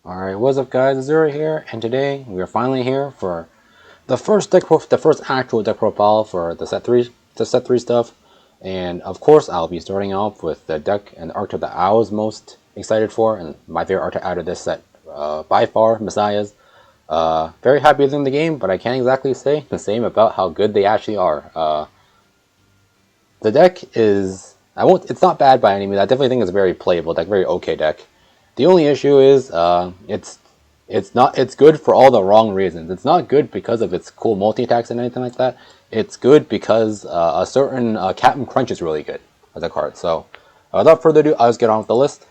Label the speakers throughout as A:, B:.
A: Alright, what's up guys, Zero here, and today we are finally here for the first actual deck profile for the set 3 stuff. And of course I'll be starting off with the deck and the archetype that I was most excited for, and my favorite archetype out of this set, by far, Messiahs. Very happy with them in the game, but I can't exactly say the same about how good they actually are. The deck is, it's not bad by any means. I definitely think it's a very playable deck, very okay deck. The only issue is it's good for all the wrong reasons. It's not good because of its cool multi-attacks and anything like that. It's good because a certain Captain Crunch is really good as a card. So without further ado, I'll just get on with the list.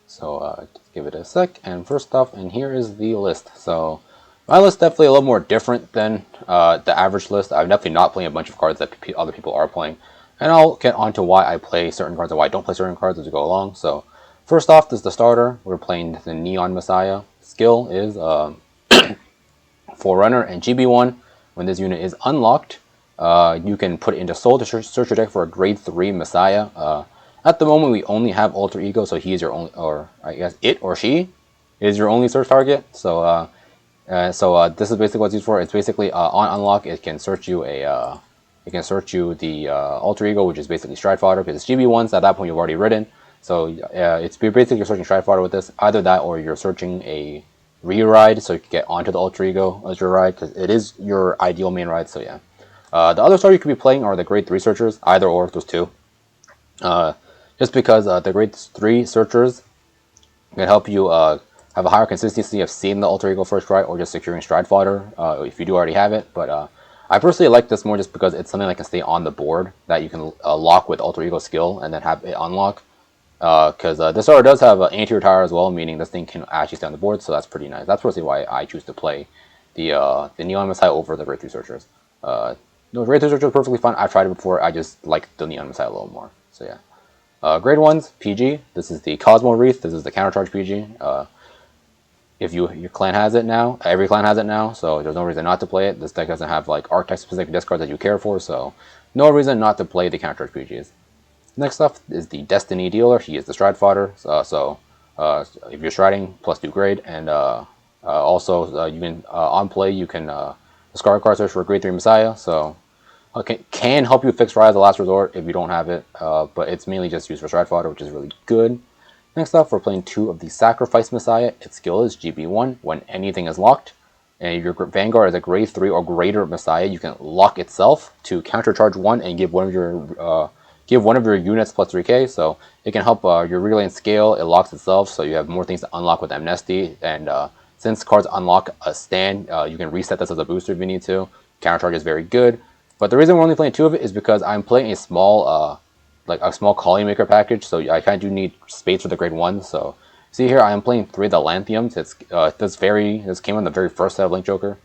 A: So just give it a sec. And first off, and here is the list. So my list is definitely a little more different than the average list. I'm definitely not playing a bunch of cards that other people are playing. And I'll get on to why I play certain cards and why I don't play certain cards as we go along. So first off, this is the starter. We're playing the Neon Messiah. Skill is Forerunner and GB1. When this unit is unlocked, you can put it into Soul to search your deck for a grade 3 Messiah. At the moment, we only have Alter Ego, so he is your only, or I guess it or she is your only search target. So this is basically what it's used for. It's basically on unlock, it can search you the Alter Ego, which is basically Stride Fodder, because it's GB1s. At that point, you've already ridden. So it's basically you're searching Stride Fodder with this. Either that, or you're searching a re-ride, so you can get onto the Alter Ego as your ride, because it is your ideal main ride. So yeah. The other starter you could be playing are the grade 3 searchers, either or, those two. Just because the grade 3 searchers can help you have a higher consistency of seeing the Alter Ego first ride, or just securing Stride Fodder if you do already have it. But I personally like this more just because it's something that can stay on the board that you can lock with Alter Ego skill and then have it unlock. Because this starter does have an anti retire as well, meaning this thing can actually stay on the board, so that's pretty nice. That's personally why I choose to play the Neon Messiah over the grade 3 searchers. The grade 3 searchers are perfectly fun. I've tried it before. I just like the Neon Messiah a little more. So yeah. Grade 1s, PG. This is the Cosmo Wreath. This is the countercharge PG. If your clan has it now, every clan has it now, so there's no reason not to play it. This deck doesn't have like archetype specific discards that you care for, so no reason not to play the countercharge PGs. Next up is the Destiny Dealer. He is the Stride Fodder, so if you're striding, plus 2 grade, and also you can on play you can discard card search for a grade 3 Messiah, so can help you fix Rise of Last Resort if you don't have it, but it's mainly just used for Stride Fodder, which is really good. Next up, we're playing 2 of the Sacrifice Messiah. Its skill is GB1. When anything is locked, and your Vanguard is a grade 3 or greater Messiah, you can lock itself to countercharge 1 and give one of your units plus 3k, so it can help your relay scale. It locks itself, so you have more things to unlock with Amnesty, and since cards unlock a stand, you can reset this as a booster if you need to. Countercharge is very good, but the reason we're only playing 2 of it is because I'm playing a small Colony Maker package, so I kind of do need space for the grade 1. So see here, I am playing 3 of the Lanthiums. This came on the very first set of Link Joker,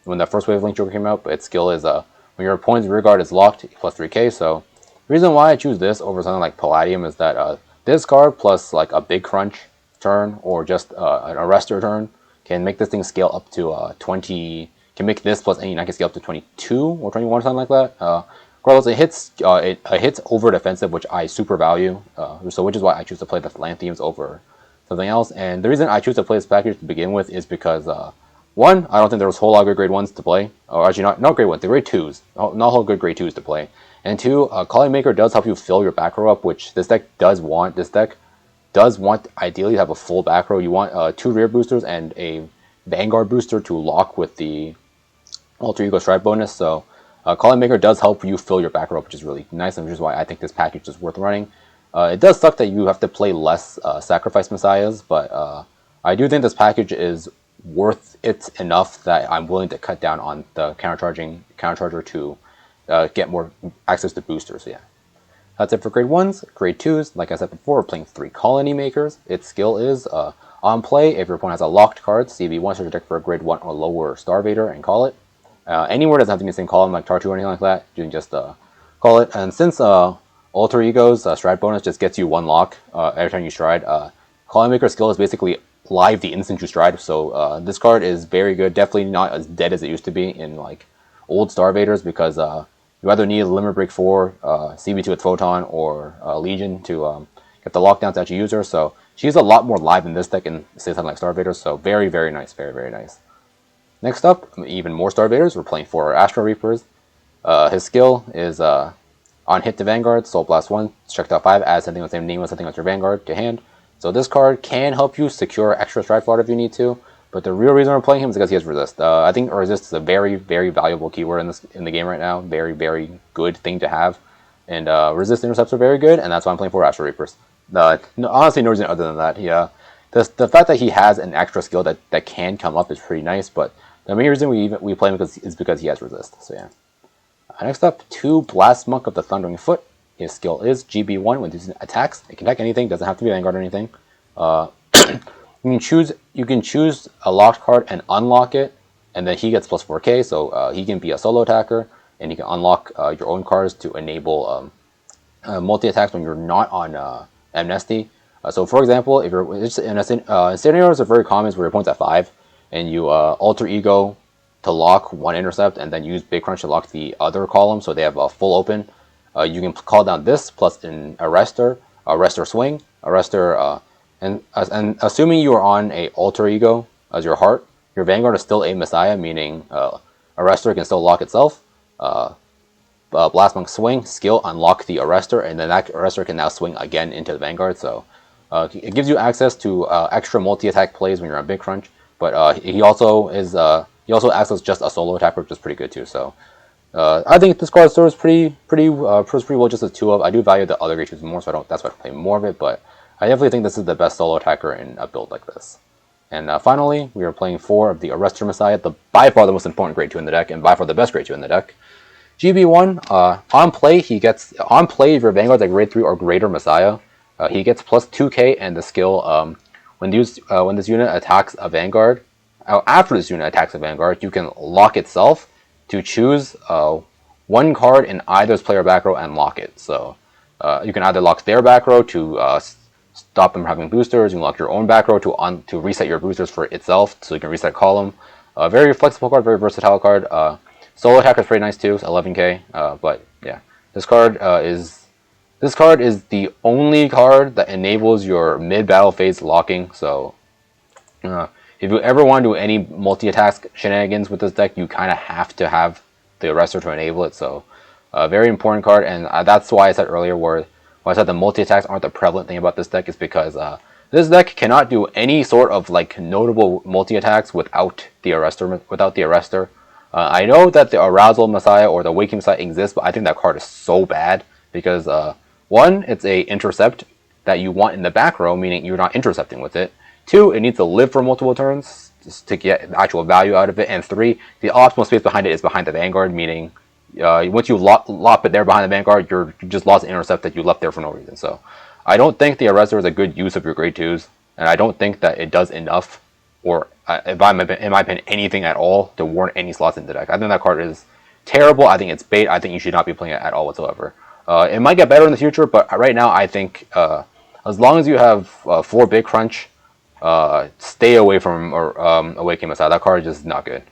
A: when the first wave of Link Joker came out, but its skill is when your opponent's rear guard is locked, plus 3k, so the reason why I choose this over something like Palladium is that this card plus like a big crunch turn or just an arrestor turn can make this thing scale up to 20. Can make this plus any 9 can scale up to 22 or 21 or something like that. Regardless, it hits over defensive, which I super value. So which is why I choose to play the Lanthiums over something else. And the reason I choose to play this package to begin with is because one, I don't think there was a whole lot of good grade 1s to play. Or actually, not grade 1s, the grade 2s. Not a whole good grade 2s to play. And 2, Colony Maker does help you fill your back row up, which this deck does want. This deck does want, ideally, to have a full back row. You want 2 rear boosters and a Vanguard booster to lock with the Alter Ego Stride bonus. So Colony Maker does help you fill your back row up, which is really nice, and which is why I think this package is worth running. It does suck that you have to play less Sacrifice Messiahs, but I do think this package is worth it enough that I'm willing to cut down on the countercharger to get more access to boosters. So yeah, that's it for grade 1s. Grade 2s, like I said before, we're playing 3 Colony Makers. Its skill is on play, if your opponent has a locked card, CV1, search your deck for a grade 1 or lower Starvader and call it. Anywhere doesn't have to be the same column like Tartu or anything like that. You can just call it. And since Alter Ego's Stride bonus just gets you 1 lock every time you stride, Colony Maker's skill is basically live the instant you stride. So this card is very good. Definitely not as dead as it used to be in like old Starvaders, because you either need Limit Break 4, CB2 with Photon, or Legion to get the lockdowns at your user. So She's a lot more live in this deck and say something like Starvader, so very, very nice, very, very nice. Next up, even more Starvaders. We're playing 4 Astro Reapers. His skill is on hit to Vanguard, Soul Blast 1, check out 5, add something with the same name as something with your Vanguard to hand. So this card can help you secure extra strike slot if you need to, but the real reason we're playing him is because he has resist. I think resist is a very, very valuable keyword in the game right now. Very, very good thing to have. And resist intercepts are very good, and that's why I'm playing 4 Astro Reapers. Honestly, no reason other than that. Yeah, the fact that he has an extra skill that can come up is pretty nice, but the main reason we play him is because he has resist. So yeah. Next up, 2 Blast Monk of the Thundering Foot. His skill is GB1 when using attacks. It can attack anything, doesn't have to be Vanguard or anything. You can choose a locked card and unlock it, and then he gets plus 4k, so he can be a solo attacker, and you can unlock your own cards to enable multi-attacks when you're not on Amnesty. So for example, if you're in scenarios are very common where your opponent's at 5, and you alter ego to lock 1 intercept, and then use Big Crunch to lock the other column, so they have a full open. You can call down this plus an arrestor swing, and assuming you are on a alter ego as your heart, your Vanguard is still a Messiah, meaning arrestor can still lock itself. Blast Monk swing, skill, unlock the arrestor, and then that arrestor can now swing again into the Vanguard. So it gives you access to extra multi-attack plays when you're on Big Crunch. But he also acts as just a solo attacker, which is pretty good too. So I think this card serves pretty well just as 2 of. I do value the other grade 2s more, so that's why I play more of it. But I definitely think this is the best solo attacker in a build like this. And finally, we are playing 4 of the Arrestor Messiah, by far the most important grade 2 in the deck, and by far the best grade 2 in the deck. GB1, on play, if your Vanguard's like grade 3 or greater Messiah, he gets plus 2k, and the skill, when this unit attacks a Vanguard, after this unit attacks a Vanguard, you can lock itself to choose 1 card in either's player back row and lock it. So you can either lock their back row to stop them from having boosters. You can lock your own back row to reset your boosters for itself, so you can reset column. Very flexible card, very versatile card. Solo attack is pretty nice too, 11k. But yeah, this card is the only card that enables your mid-battle phase locking. So if you ever want to do any multi-attack shenanigans with this deck, you kind of have to have the Arrestor to enable it. So very important card, and that's why I said earlier when I said the multi-attacks aren't the prevalent thing about this deck, is because this deck cannot do any sort of like notable multi-attacks without the Arrestor. I know that the Arousal Messiah or the Waking Messiah exists, but I think that card is so bad because 1, it's a intercept that you want in the back row, meaning you're not intercepting with it. 2, it needs to live for multiple turns just to get actual value out of it. And 3, the optimal space behind it is behind the Vanguard, meaning once you lop it there behind the Vanguard, you just lost an intercept that you left there for no reason. So I don't think the Arrestor is a good use of your grade 2s, and I don't think that it does enough, or in my opinion, anything at all to warrant any slots in the deck. I think that card is terrible. I think it's bait. I think you should not be playing it at all whatsoever. It might get better in the future, but right now I think as long as you have 4 Big Crunch, stay away from Awakening Messiah. That card is just not good.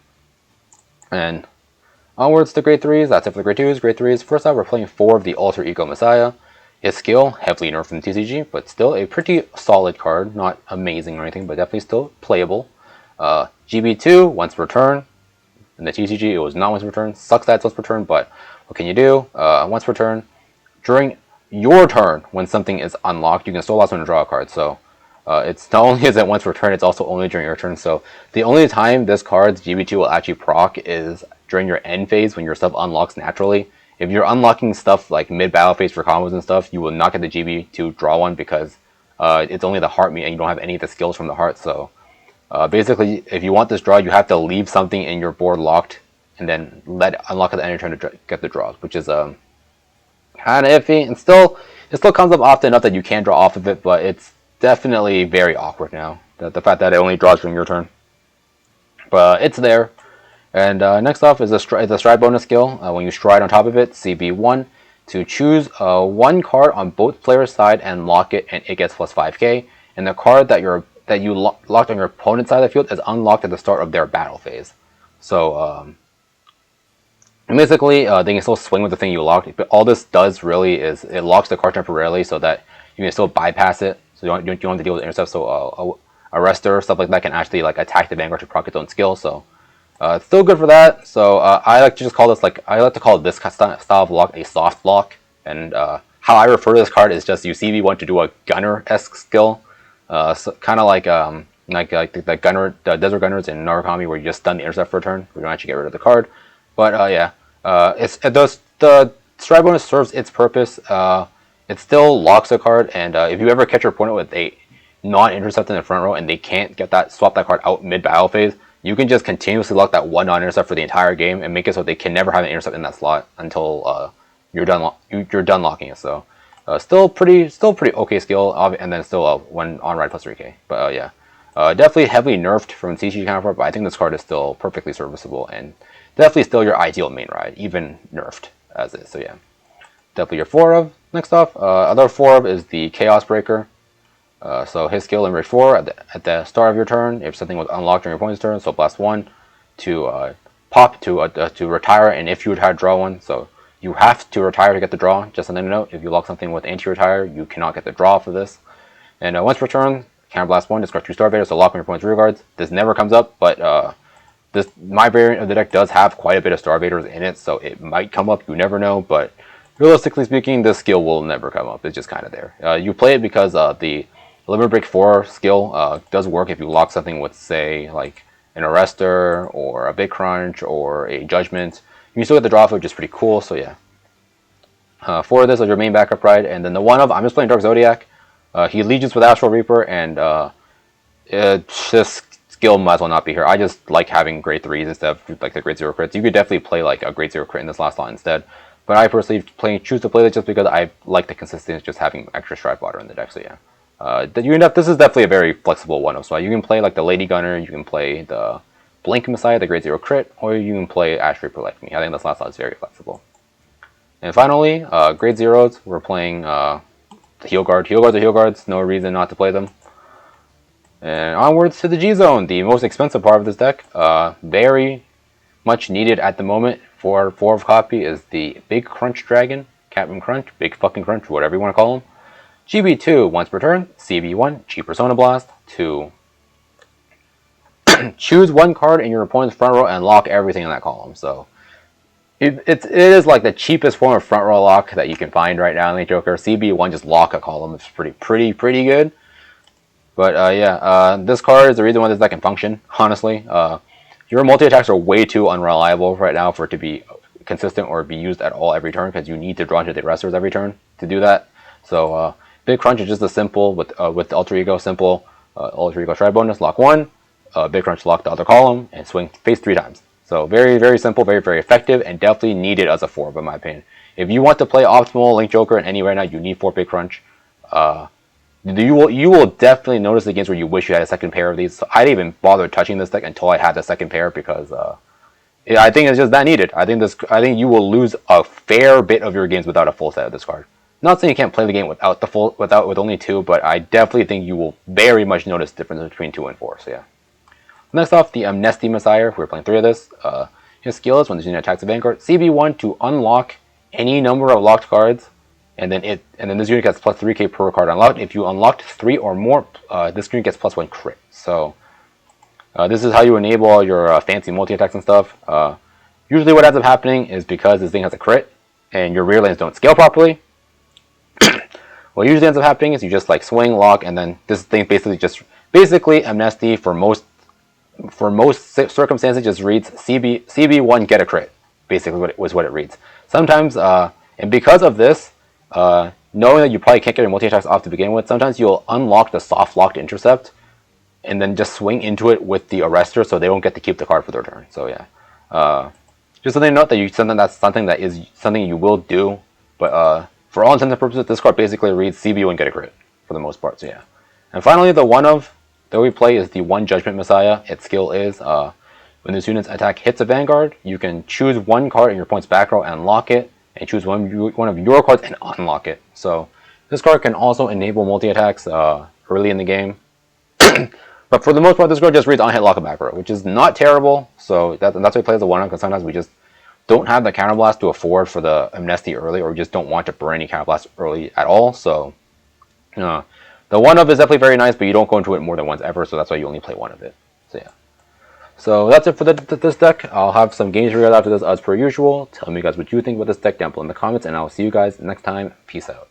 A: And onwards to grade 3s. That's it for the grade 2s. Grade 3s. First off, we're playing 4 of the Alter Ego Messiah. His skill, heavily nerfed from TCG, but still a pretty solid card. Not amazing or anything, but definitely still playable. GB2, once per turn. In the TCG, it was not once per turn. Sucks that it's once per turn, but what can you do? Once per turn. During your turn, when something is unlocked, you can still also draw a card. So it's not only is it once per turn, it's also only during your turn. So the only time this card's GB2 will actually proc is during your end phase when your stuff unlocks naturally. If you're unlocking stuff like mid-battle phase for combos and stuff, you will not get the GB to draw one because it's only the heart meat and you don't have any of the skills from the heart. So basically, if you want this draw, you have to leave something in your board locked and then let it unlock at the end of your turn to get the draws, which is kind of iffy. And it still comes up often enough that you can draw off of it, but it's definitely very awkward now. The fact that it only draws from your turn. But it's there. And next off is the stride bonus skill. When you stride on top of it, CB1, to choose 1 card on both players' side and lock it, and it gets plus 5k. And the card that you locked on your opponent's side of the field is unlocked at the start of their battle phase. So basically, they can still swing with the thing you locked. But all this does really is it locks the card temporarily so that you can still bypass it so you don't have to deal with intercept. So Arrestor, stuff like that can actually like attack the Vanguard to proc its own skill. So it's still good for that. So I like to just call this I like to call this style of block a soft block. And how I refer to this card is just you CV1 to do a gunner-esque skill, so kind of like the Desert Gunners in Narukami, where you just stun the intercept for a turn. We don't actually get rid of the card, but yeah, the stride bonus serves its purpose. It still locks a card, and if you ever catch your opponent with a non-intercept in the front row and they can't swap that card out mid-battle phase, you can just continuously lock that one non-intercept for the entire game and make it so they can never have an intercept in that slot until you're done locking it. So still pretty okay skill, and then still one on ride plus 3k. But yeah, definitely heavily nerfed from CG counterpart, but I think this card is still perfectly serviceable and definitely still your ideal main ride, even nerfed as is. So yeah, definitely your 4 of. Next off, other 4 of is the Chaos Breaker. So his skill in rate 4 at the start of your turn, if something was unlocked during your opponent's turn, so blast 1 to pop to retire, and if you retire, draw 1. So you have to retire to get the draw. Just something to note: if you lock something with anti-retire, you cannot get the draw for this. And once per turn, counter blast 1, discard 2 Starvaders, so lock on your opponent's rear guards. This never comes up, but my variant of the deck does have quite a bit of Starvaders in it, so it might come up. You never know, but realistically speaking, this skill will never come up. It's just kind of there. You play it because the Limit Break 4 skill does work if you lock something with, say, like an Arrestor or a Big Crunch or a Judgment. You can still get the draw, which is pretty cool. So yeah, 4 of this is your main backup ride, and then the 1 of, I'm just playing Dark Zodiac. He Legions with Astral Reaper, and this skill might as well not be here. I just like having grade 3s instead of like the grade 0 crits. You could definitely play like a grade 0 crit in this last slot instead, but I personally choose to play this just because I like the consistency of just having extra Stride Water in the deck. So yeah. This is definitely a very flexible 1-of. So you can play like the Lady Gunner, you can play the Blink Messiah, the grade 0 crit, or you can play Ash Reaper like me. I think this last slot is very flexible. And finally, grade 0s, we're playing the Heal Guard. Heal Guards are Heal Guards, no reason not to play them. And onwards to the G-Zone, the most expensive part of this deck. Very much needed at the moment for 4 of copy is the Big Crunch Dragon, Captain Crunch, Big fucking Crunch, whatever you want to call him. GB2, once per turn, CV1, Chi Persona Blast, to choose 1 card in your opponent's front row and lock everything in that column. So it is like the cheapest form of front row lock that you can find right now in the Joker. CB1, just lock a column. It's pretty good. But yeah, this card is the reason why this deck can function, honestly. Your multi-attacks are way too unreliable right now for it to be consistent or be used at all every turn, because you need to draw into the Arrestors every turn to do that. So Big Crunch is just a simple, with Alter Ego, simple Alter Ego Stride bonus, lock 1, Big Crunch lock the other column, and swing face 3 times. So very simple, very effective, and definitely needed as a 4, in my opinion. If you want to play optimal Link Joker in any right now, you need 4 Big Crunch. You will definitely notice the games where you wish you had a second pair of these. So I didn't even bother touching this deck until I had the second pair, because I think it's just that needed. I think you will lose a fair bit of your games without a full set of this card. Not saying you can't play the game with only 2, but I definitely think you will very much notice the difference between 2 and 4. So yeah. Next off, the Amnesty Messiah. We're playing 3 of this. His skill is when this unit attacks a Vanguard, CB1 to unlock any number of locked cards, and then this unit gets plus 3k per card unlocked. If you unlocked 3 or more, this unit gets plus 1 crit. So this is how you enable all your fancy multi-attacks and stuff. Usually what ends up happening is, because this thing has a crit and your rear lanes don't scale properly, what usually ends up happening is you just like swing, lock, and then this thing basically Amnesty for most circumstances just reads CB1 get a crit. Basically what it reads. Sometimes and because of this, knowing that you probably can't get your multi-attacks off to begin with, sometimes you'll unlock the soft locked intercept and then just swing into it with the Arrestor, so they don't get to keep the card for their turn. So yeah, just something to note that something you will do, but for all intents and purposes, this card basically reads CB1 get a crit for the most part. So yeah. And finally, the 1-of that we play is the 1 Judgment Messiah. Its skill is when this unit's attack hits a Vanguard, you can choose 1 card in your opponent's back row and lock it, and choose one of your cards and unlock it. So this card can also enable multi-attacks early in the game. But for the most part, this card just reads on hit lock a back row, which is not terrible. So that's why it plays the 1-of, because sometimes we just don't have the counterblast to afford for the Amnesty early, or we just don't want to burn any counterblast early at all. So the The one of is definitely very nice, but you don't go into it more than once ever, so that's why you only play one of it. So yeah. So that's it for this deck. I'll have some games for you guys after this as per usual. Tell me guys what you think about this deck down below in the comments, and I'll see you guys next time. Peace out.